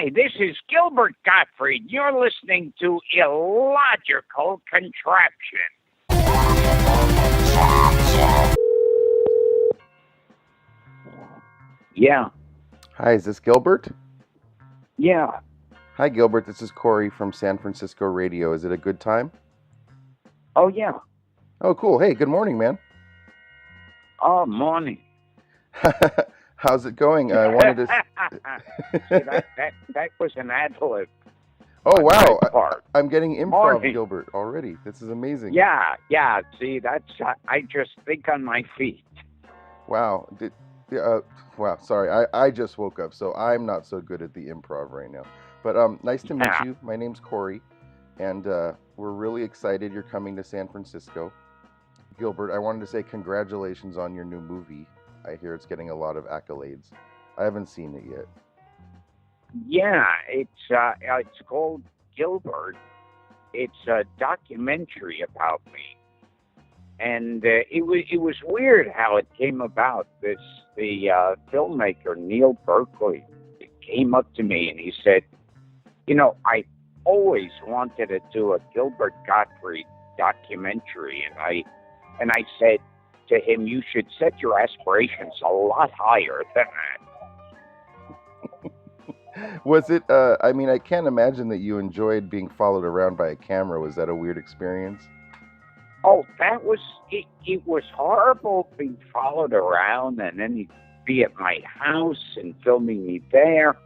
Hi, this is Gilbert Gottfried. You're listening to Illogical Contraption. Yeah, Hi, is this Gilbert? yeah. Hi, Gilbert. This is Corey from San Francisco Radio. Is it a good time? Oh, yeah. Oh, cool. Hey, good morning, man. Oh, morning. How's it going? I wanted to. See, that was an ad-lib Oh, on wow. my part. I'm getting improv, Morning. Gilbert, already. This is amazing. Yeah. See, I just think on my feet. Wow. Wow. Sorry. I just woke up, so I'm not so good at the improv right now. But nice to meet Yeah. you. My name's Corey, and we're really excited you're coming to San Francisco. Gilbert, I wanted to say congratulations on your new movie. I hear it's getting a lot of accolades. I haven't seen it yet. Yeah, it's called Gilbert. It's a documentary about me, and it was weird how it came about. The filmmaker Neil Berkeley came up to me and he said, I always wanted to do a Gilbert Gottfried documentary, and I said to him, you should set your aspirations a lot higher than that. Was it, I can't imagine that you enjoyed being followed around by a camera. Was that a weird experience? Oh, it was horrible being followed around, and then he'd be at my house and filming me there.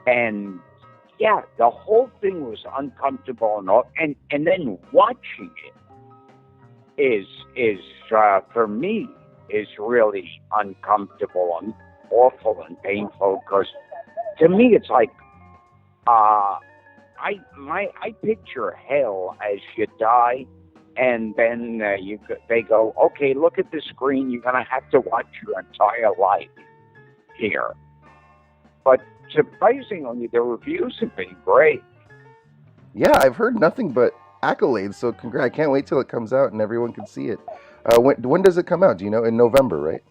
And yeah, the whole thing was uncomfortable and then watching it is for me is really uncomfortable and awful and painful, because to me it's like I picture hell as you die, and then they go, okay, look at the screen, you're gonna have to watch your entire life here. But surprisingly, the reviews have been great. Yeah, I've heard nothing but accolades, so I can't wait till it comes out and everyone can see it. When does it come out? Do you know? In November, right?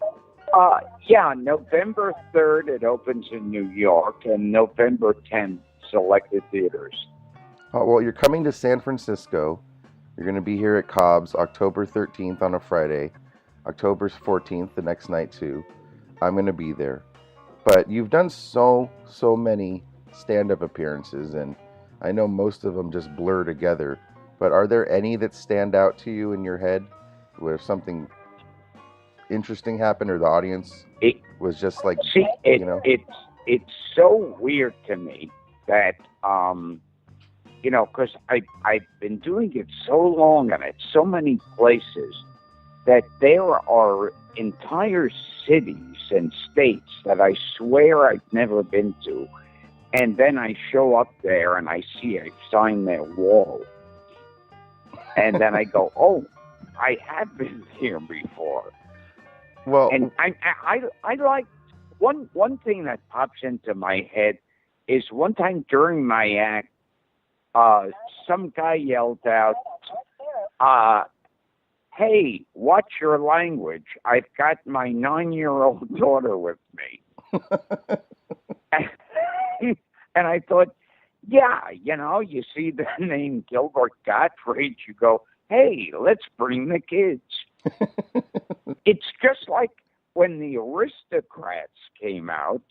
Yeah, November 3rd it opens in New York, and November 10th selected theaters. Oh, well, you're coming to San Francisco. You're going to be here at Cobb's October 13th on a Friday, October 14th the next night too. I'm going to be there. But you've done so many stand-up appearances, and I know most of them just blur together. But are there any that stand out to you in your head where something interesting happened, or the audience was just like, it's so weird to me that because I've been doing it so long and at so many places that there are entire cities and states that I swear I've never been to, and then I show up there and I see a sign their wall, and then I go, oh, I have been here before. Well, and I like one thing that pops into my head is one time during my act, some guy yelled out, hey, watch your language. I've got my 9-year-old daughter with me. And I thought, yeah, you see the name Gilbert Gottfried, you go, hey, let's bring the kids. It's just like when the Aristocrats came out.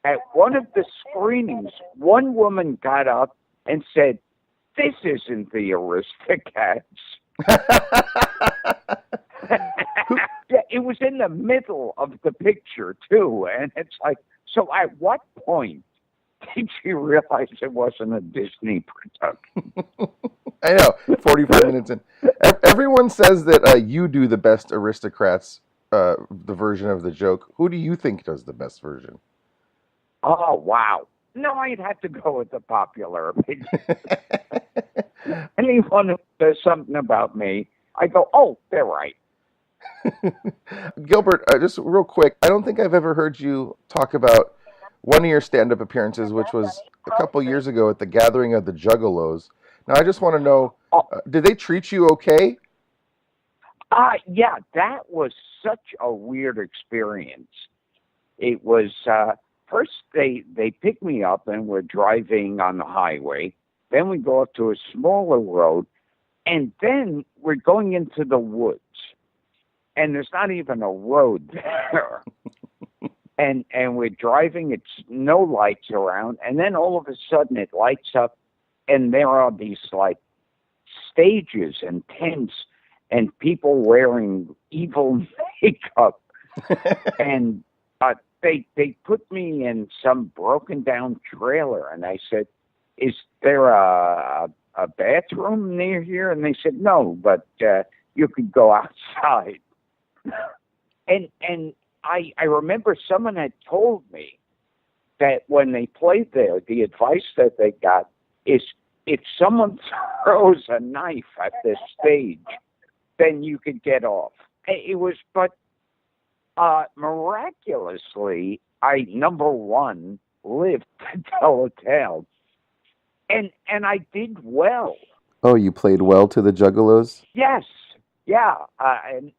At one of the screenings, one woman got up and said, this isn't the Aristocrats. It was in the middle of the picture, too. And it's like, so at what point did you realize it wasn't a Disney production? I know, 45 minutes in. Everyone says that you do the best Aristocrats, the version of the joke. Who do you think does the best version? Oh, wow. No, I'd have to go with the popular opinion. Anyone who says something about me, I go, oh, they're right. Gilbert, just real quick, I don't think I've ever heard you talk about one of your stand-up appearances, which was a couple years ago at the gathering of the Juggalos. Now, I just want to know, did they treat you okay? Yeah, that was such a weird experience. It was, first they pick me up and we're driving on the highway. Then we go up to a smaller road, and then we're going into the woods. And there's not even a road there. and we're driving, it's no lights around, and then all of a sudden it lights up, and there are these like stages and tents and people wearing evil makeup. And they put me in some broken down trailer, and I said, "Is there a bathroom near here?" And they said, "No, but you could go outside." And I remember someone had told me that when they played there, the advice that they got is if someone throws a knife at this stage, then you could get off. It was, but miraculously, I, number one, lived to tell a tale. And I did well. Oh, you played well to the Juggalos? Yes, yeah.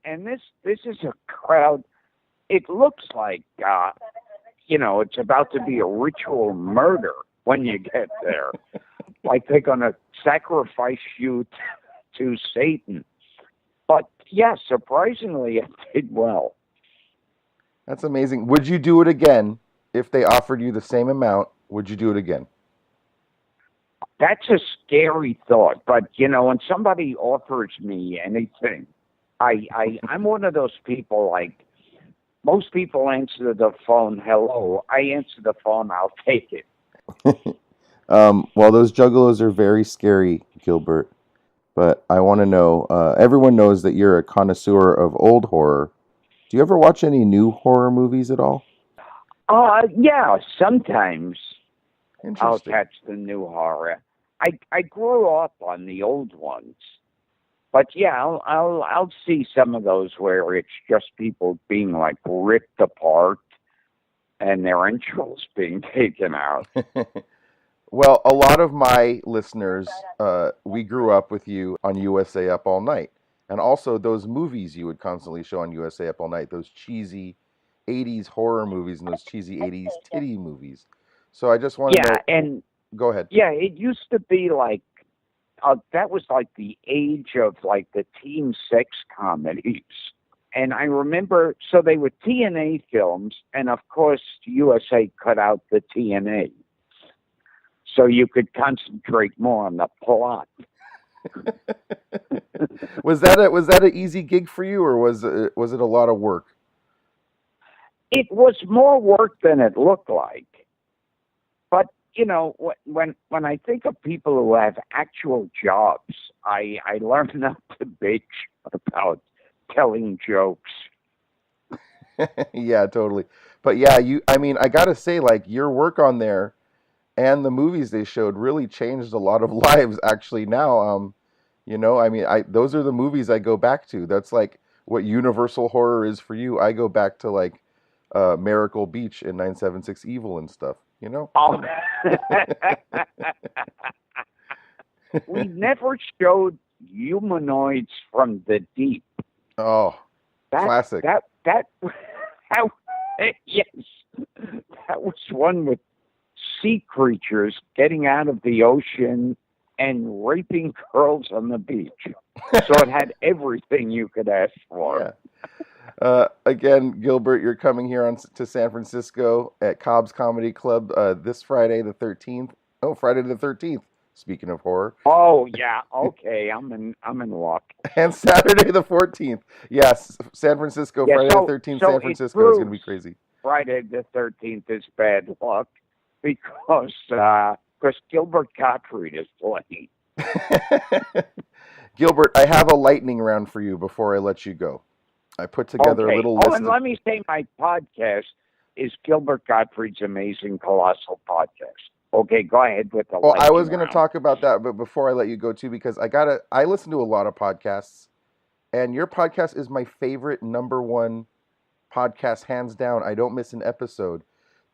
And this is a crowd. It looks like it's about to be a ritual murder when you get there. Like they're going to sacrifice you to Satan. But yeah, surprisingly, it did well. That's amazing. Would you do it again if they offered you the same amount? Would you do it again? That's a scary thought, but when somebody offers me anything, I'm one of those people. Like most people answer the phone, "Hello." I answer the phone, "I'll take it." Well, those Juggalos are very scary, Gilbert. But I want to know. Everyone knows that you're a connoisseur of old horror. Do you ever watch any new horror movies at all? Yeah, sometimes I'll Interesting. catch the new horror. I grew up on the old ones, but yeah, I'll see some of those where it's just people being like ripped apart and their entrails being taken out. Well, a lot of my listeners, we grew up with you on USA Up All Night. And also those movies you would constantly show on USA Up All Night, those cheesy 80s horror movies and those cheesy 80s titty movies. So I just want to know. And Go ahead. yeah, it used to be like, that was like the age of like the teen sex comedies. And I remember, so they were TNA films, and of course USA cut out the TNA. So you could concentrate more on the plot. Was that an easy gig for you, or was it a lot of work? It was more work than it looked like. But when I think of people who have actual jobs, I learn not to bitch about telling jokes. Yeah, totally. But yeah, I gotta say, like, your work on there and the movies they showed really changed a lot of lives actually now. Those are the movies I go back to. That's like what Universal Horror is for you. I go back to like Miracle Beach and 976 Evil and stuff, Oh. We never showed Humanoids from the Deep. Oh, classic. Yes, that was one with sea creatures getting out of the ocean and raping girls on the beach. So it had everything you could ask for. Yeah. Again, Gilbert, you're coming here to San Francisco at Cobb's Comedy Club this Friday the 13th. Oh, Friday the 13th. Speaking of horror. Oh yeah, okay. I'm in luck. And Saturday the 14th. Yes, San Francisco, Yeah, Friday the 13th, San Francisco is going to be crazy. Friday the 13th is bad luck because Gilbert Gottfried is playing. Gilbert, I have a lightning round for you before I let you go. I put together a little list. And let me say my podcast is Gilbert Gottfried's Amazing Colossal Podcast. Okay, go ahead with the. Well, I was going to talk about that, but before I let you go too, because I listen to a lot of podcasts, and your podcast is my favorite number one podcast, hands down. I don't miss an episode.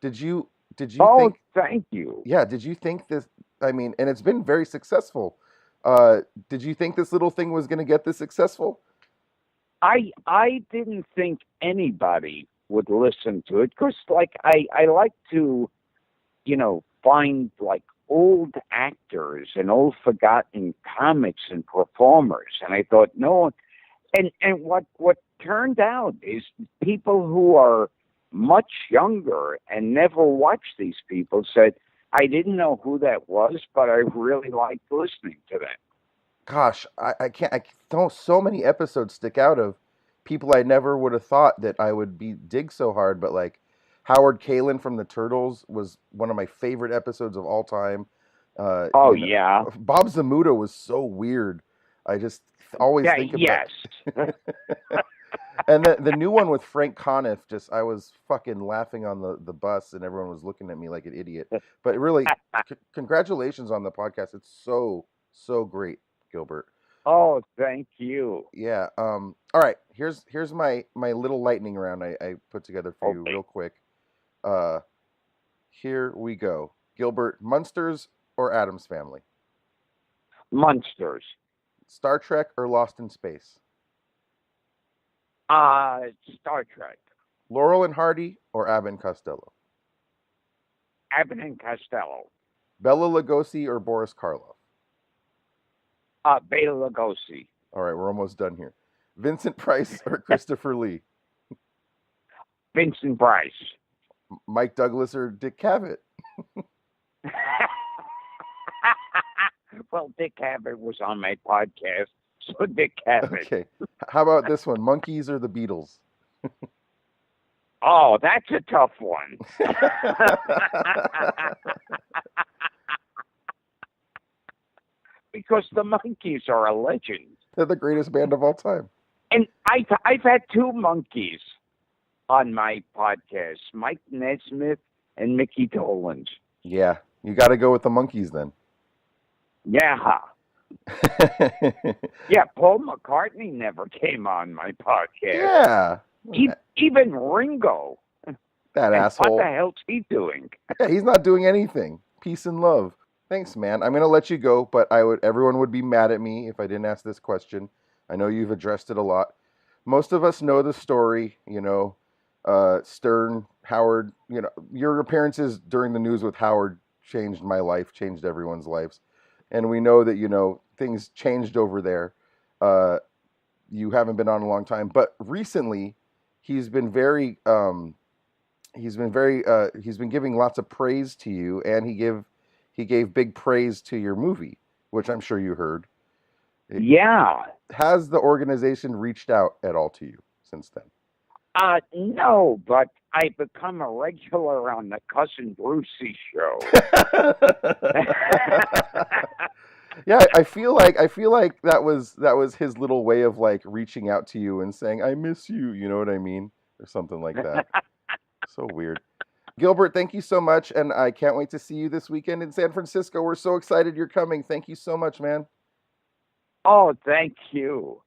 Did you think? Thank you. Yeah, did you think this? And it's been very successful. Did you think this little thing was going to get this successful? I didn't think anybody would listen to it because, like, I like to, find like old actors and old forgotten comics and performers. And I thought, no, and what turned out is people who are much younger and never watched these people said, I didn't know who that was, but I really liked listening to them. Gosh, I can't. I don't. So many episodes stick out of people I never would have thought that I would be dig so hard. But like Howard Kalin from the Turtles was one of my favorite episodes of all time. Oh, yeah. Bob Zamuda was so weird. I just always think of yes. that. And the new one with Frank Conniff, I was fucking laughing on the bus, and everyone was looking at me like an idiot. But really, congratulations on the podcast. It's so great, Gilbert. Oh, thank you. Yeah. All right. Here's my little lightning round I put together for you real quick. Here we go. Gilbert, Munsters or Addams Family? Munsters. Star Trek or Lost in Space? Star Trek. Laurel and Hardy or Abbott and Costello? Abbott and Costello. Bela Lugosi or Boris Karloff? Bela Lugosi. All right, we're almost done here. Vincent Price or Christopher Lee? Vincent Price. Mike Douglas or Dick Cavett? Well, Dick Cavett was on my podcast, so Dick Cavett. Okay. How about this one? Monkees or the Beatles? Oh, that's a tough one. Because the Monkees are a legend. They're the greatest band of all time. And I've had two Monkees on my podcast, Mike Nesmith and Mickey Dolenz. Yeah, you got to go with the Monkees then. Yeah. Yeah, Paul McCartney never came on my podcast. Yeah. Even Ringo. That asshole. What the hell's he doing? Yeah, he's not doing anything. Peace and love. Thanks, man. I'm going to let you go, but everyone would be mad at me if I didn't ask this question. I know you've addressed it a lot. Most of us know the story, Stern, Howard, your appearances during the news with Howard changed my life, changed everyone's lives. And we know that, things changed over there. You haven't been on a long time, but recently he's been giving lots of praise to you, and he gave big praise to your movie, which I'm sure you heard. Yeah. Has the organization reached out at all to you since then? No, but I've become a regular on the Cousin Brucey show. Yeah, I feel like that was his little way of like reaching out to you and saying, I miss you, you know what I mean? Or something like that. So weird. Gilbert, thank you so much, and I can't wait to see you this weekend in San Francisco. We're so excited you're coming. Thank you so much, man. Oh, thank you.